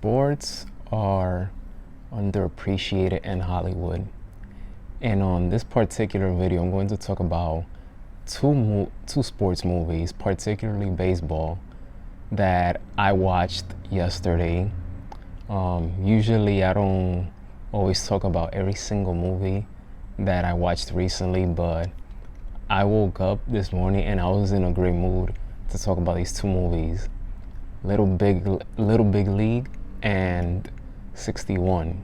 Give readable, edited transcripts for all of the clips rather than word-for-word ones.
Sports are underappreciated in Hollywood. And on this particular video, I'm going to talk about two sports movies, particularly baseball, that I watched yesterday. Usually I don't always talk about every single movie that I watched recently, but I woke up this morning and I was in a great mood to talk about these two movies, Little Big League and 61.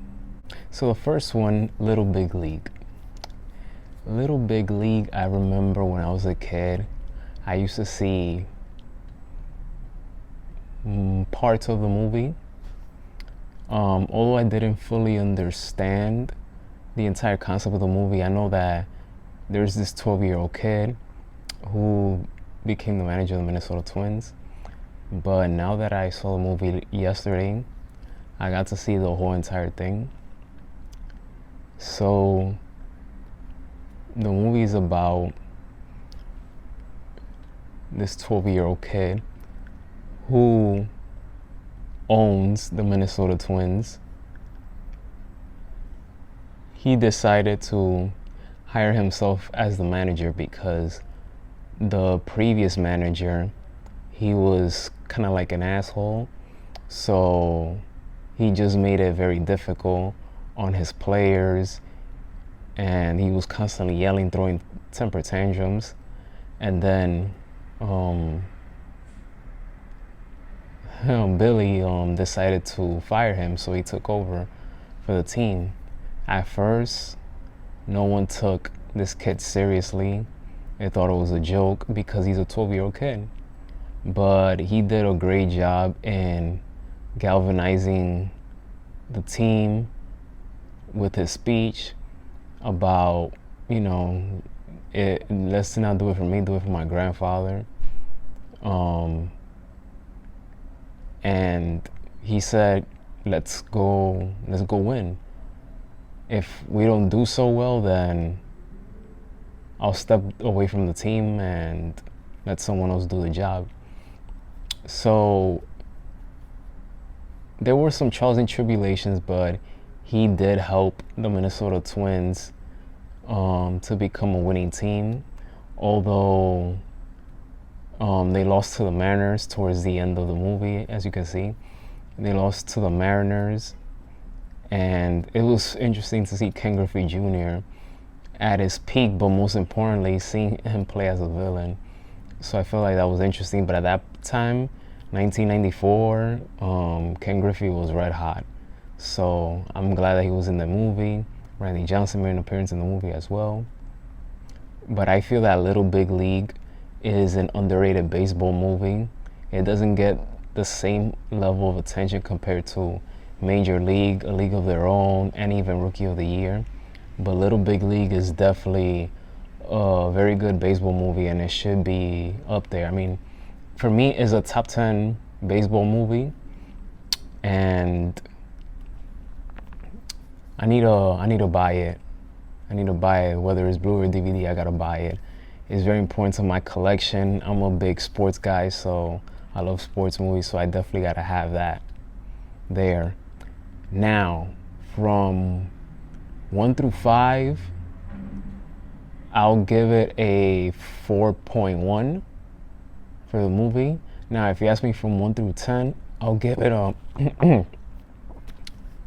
So the first one, Little Big League. Little Big League, I remember when I was a kid, I used to see parts of the movie. Although I didn't fully understand the entire concept of the movie, I know that there's this 12-year-old kid who became the manager of the Minnesota Twins. But now that I saw the movie yesterday, I got to see the whole entire thing. So the movie is about this 12-year-old kid who owns the Minnesota Twins. He decided to hire himself as the manager because the previous manager, he was kind of like an asshole. So he just made it very difficult on his players, and he was constantly yelling, throwing temper tantrums. And then Billy decided to fire him, so he took over for the team. At first, no one took this kid seriously. They thought it was a joke because he's a 12-year-old kid. But he did a great job in galvanizing the team with his speech about, let's not do it for me, do it for my grandfather. And he said, let's go win. If we don't do so well, then I'll step away from the team and let someone else do the job. So there were some trials and tribulations, but he did help the Minnesota Twins to become a winning team. Although they lost to the Mariners towards the end of the movie, as you can see. They lost to the Mariners, and it was interesting to see Ken Griffey Jr. at his peak, but most importantly, seeing him play as a villain. So I felt like that was interesting. But at that time, 1994, Ken Griffey was red hot. So I'm glad that he was in the movie. Randy Johnson made an appearance in the movie as well. But I feel that Little Big League is an underrated baseball movie. It doesn't get the same level of attention compared to Major League, A League of Their Own, and even Rookie of the Year. But Little Big League is definitely a very good baseball movie, and it should be up there. I mean, for me, it's a top 10 baseball movie, and I need to buy it. I need to buy it, whether it's Blu-ray or DVD. I gotta buy it. It's very important to my collection. I'm a big sports guy, so I love sports movies, so I definitely gotta have that there. Now, from 1 through 5, I'll give it a 4.1 for the movie. Now, if you ask me from 1 through 10, I'll give it a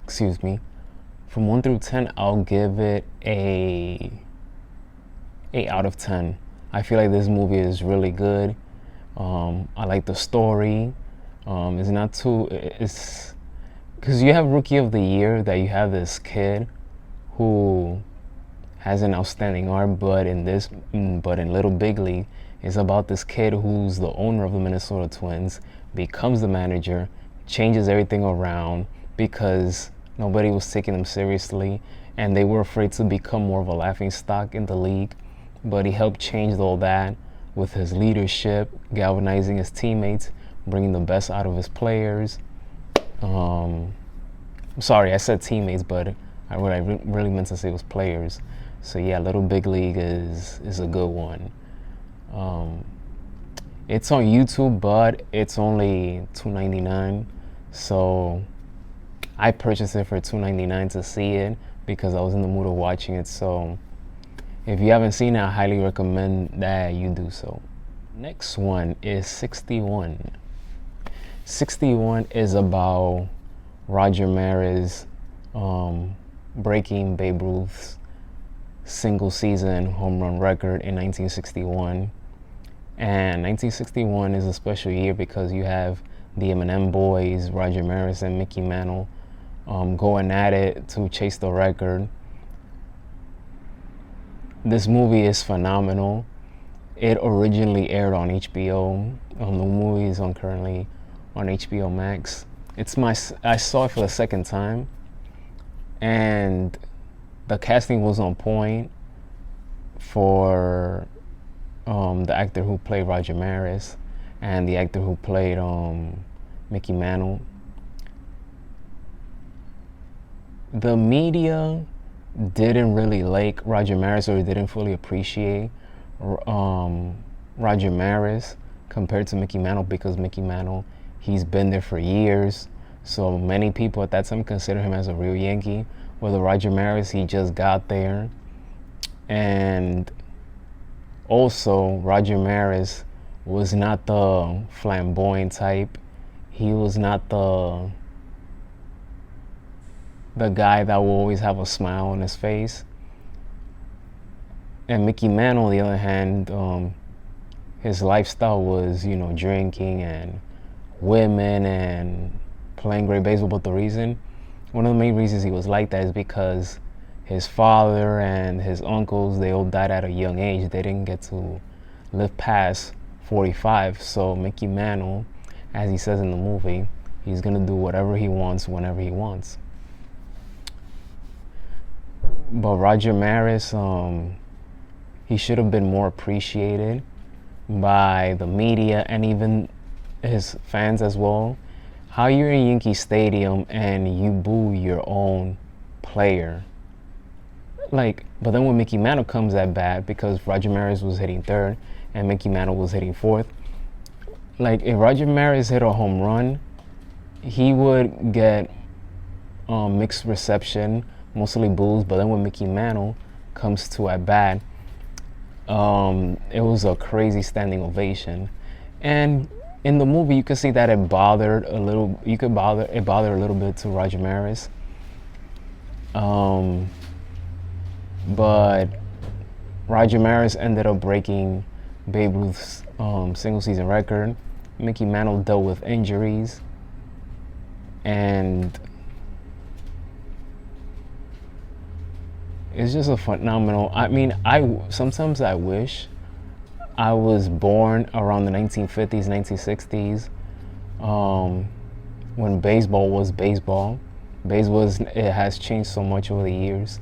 excuse me. From 1 through 10, I'll give it a 8 out of 10. I feel like this movie is really good. I like the story. It's not too, it's because you have Rookie of the Year, that you have this kid who has an outstanding arm, but in Little Big League, it's about this kid who's the owner of the Minnesota Twins, becomes the manager, changes everything around because nobody was taking him seriously, and they were afraid to become more of a laughingstock in the league. But he helped change all that with his leadership, galvanizing his teammates, bringing the best out of his players. Sorry, I said teammates, but what I really meant to say was players. So yeah, Little Big League is a good one. It's on YouTube, but it's only $2.99. So I purchased it for $2.99 to see it because I was in the mood of watching it. So if you haven't seen it, I highly recommend that you do so. Next one is 61. 61 is about Roger Maris breaking Babe Ruth's single season home run record in 1961. And 1961 is a special year because you have the M&M boys, Roger Maris and Mickey Mantle, going at it to chase the record. This movie is phenomenal. It originally aired on HBO. The movie is currently on HBO Max. I saw it for the second time, and the casting was on point for the actor who played Roger Maris and the actor who played Mickey Mantle. The media didn't really like Roger Maris, or didn't fully appreciate Roger Maris compared to Mickey Mantle, because Mickey Mantle, he's been there for years. So many people at that time consider him as a real Yankee. Whether Roger Maris, he just got there. And also, Roger Maris was not the flamboyant type. He was not the guy that will always have a smile on his face. And Mickey Mantle, on the other hand, his lifestyle was, drinking and women and playing great baseball. But one of the main reasons he was like that is because his father and his uncles, they all died at a young age. They didn't get to live past 45. So Mickey Mantle, as he says in the movie, he's gonna do whatever he wants whenever he wants. But Roger Maris, he should have been more appreciated by the media and even his fans as well. How you're in Yankee Stadium and you boo your own player. But then when Mickey Mantle comes at bat, because Roger Maris was hitting third and Mickey Mantle was hitting fourth, if Roger Maris hit a home run, he would get mixed reception, mostly boos. But then when Mickey Mantle comes to at bat, it was a crazy standing ovation. And in the movie, you could see that it bothered a little. It bothered a little bit to Roger Maris. But Roger Maris ended up breaking Babe Ruth's single season record. Mickey Mantle dealt with injuries, and it's just a phenomenal. Sometimes I wish I was born around the 1950s, 1960s, when baseball was baseball. It has changed so much over the years,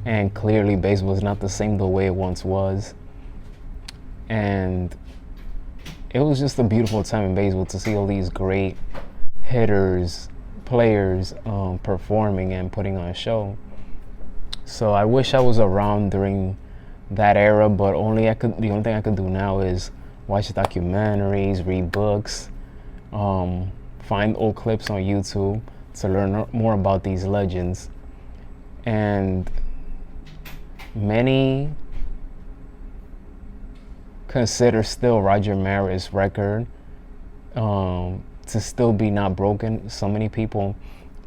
and clearly baseball is not the same the way it once was. And it was just a beautiful time in baseball to see all these great hitters, players performing and putting on a show. So I wish I was around during that era, but the only thing I could do now is watch documentaries, read books, find old clips on YouTube to learn more about these legends. And many consider still Roger Maris' record to still be not broken. So many people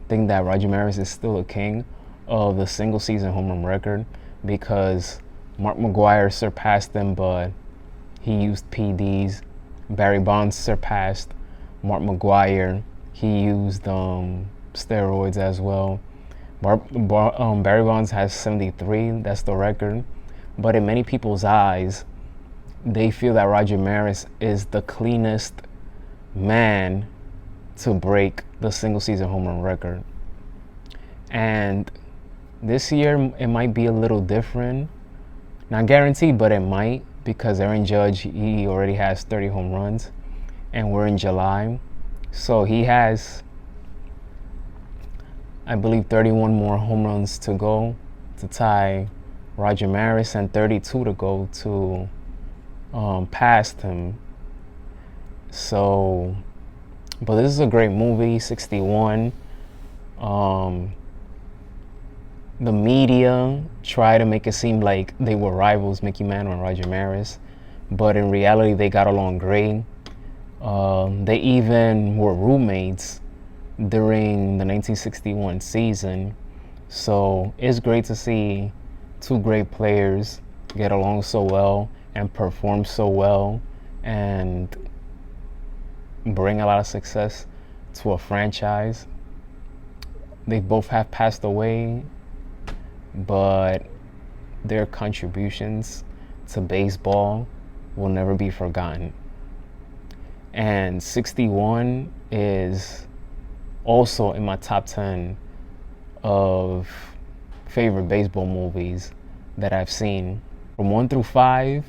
think that Roger Maris is still a king of the single season home run record, because Mark McGwire surpassed him, but he used PDs. Barry Bonds surpassed Mark McGwire. He used steroids as well. Barry Bonds has 73. That's the record. But in many people's eyes, they feel that Roger Maris is the cleanest man to break the single season home run record. And this year, it might be a little different. Not guaranteed, but it might, because Aaron Judge, he already has 30 home runs, and we're in July. So he has, I believe, 31 more home runs to go to tie Roger Maris, and 32 to go to past him. So, but this is a great movie, 61. Um, the media try to make it seem like they were rivals, Mickey Mantle and Roger Maris, but in reality they got along great. They even were roommates during the 1961 season. So it's great to see two great players get along so well and perform so well and bring a lot of success to a franchise. They both have passed away, but their contributions to baseball will never be forgotten. And 61 is also in my top 10 of favorite baseball movies that I've seen. From 1 through 5,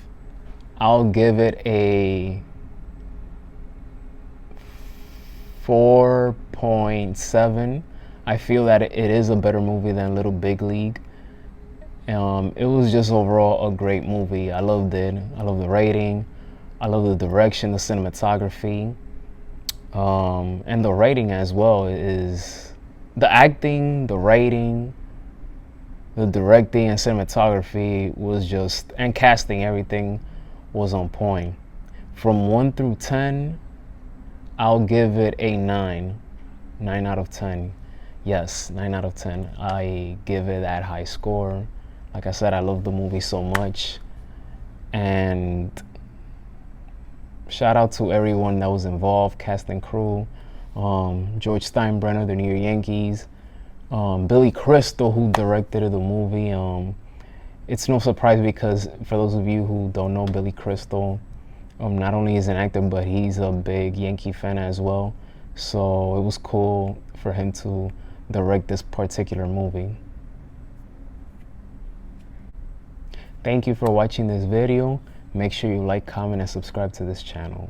I'll give it a 4.7. I feel that it is a better movie than Little Big League. It was just overall a great movie. I loved it. I love the rating. I love the direction, the cinematography, and the writing as well. Is the acting, the writing, the directing, and cinematography was just, and casting, everything was on point. From 1 through 10, I'll give it a 9. 9 out of 10. Yes, 9 out of 10. I give it that high score. Like I said, I love the movie so much. And shout out to everyone that was involved, cast and crew. George Steinbrenner, the New York Yankees. Billy Crystal, who directed the movie. It's no surprise because for those of you who don't know Billy Crystal, not only is an actor, but he's a big Yankee fan as well. So it was cool for him to direct this particular movie. Thank you for watching this video. Make sure you like, comment, and subscribe to this channel.